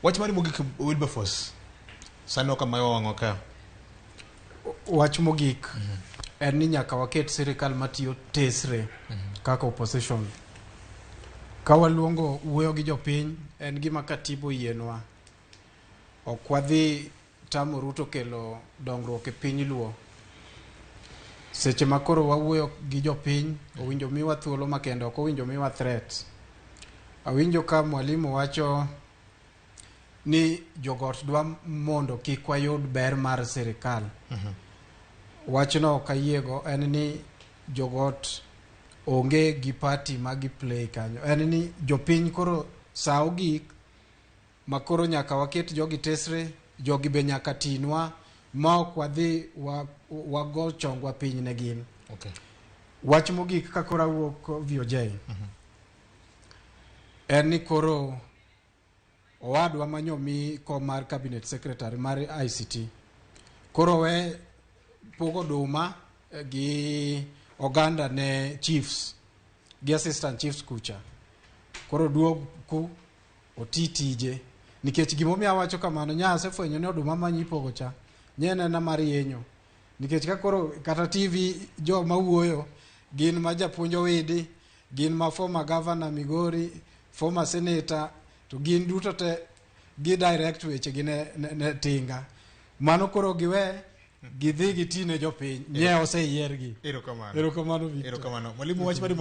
Wach mari mogik Wilberforce. Sano kama yawango ka. Wach mogik en ni nyaka waket sirikal matiyo tesre kaka opposition. Ka waluongo wuoyo gi jopiny en gima katibo yienwa. Ok wadhi tamo Ruto kelo dongruok e piny Luo. Seche makoro wawuoyo gi jopiny owinjo miwa thuolo makendo ok owinjo miwa threat. Awinjo ka mwalimu wacho ni jogot dwa mondo kik wayud ber mar sirikal. Wachno kayiego en ni jogot onge gi party magi play kanyo. En ni jopiny koro saa ogik makoro nyaka waket jogi tesre, jogi be nyaka tinwa ma ok wadhi wagol chongwa piny ne gin. Okay. Wach mogik ka koro awuok VOJ. En ni koro owadwa manyomi kom mar cabinet secretary mar ICT. Koro we pogo duma gi oganda ne chiefs gi assistant chiefs kucha. Koro duog ku otitije nikech gimomiyo awacho kamano nya asefwenyo ne oduma manyipogo cha nyene na mar yenyo nikech ka koro kata TV jo mawuoyo gin ma japuonjo widi, gin ma former governor Migori, former senator, to gin duto te gi direct weche gi ne tinga. Mano koro giwe gidhi gitine jopiny nye oseyiergi. Erokamano. Erokamano. Erokamano. Mwalimu wach mari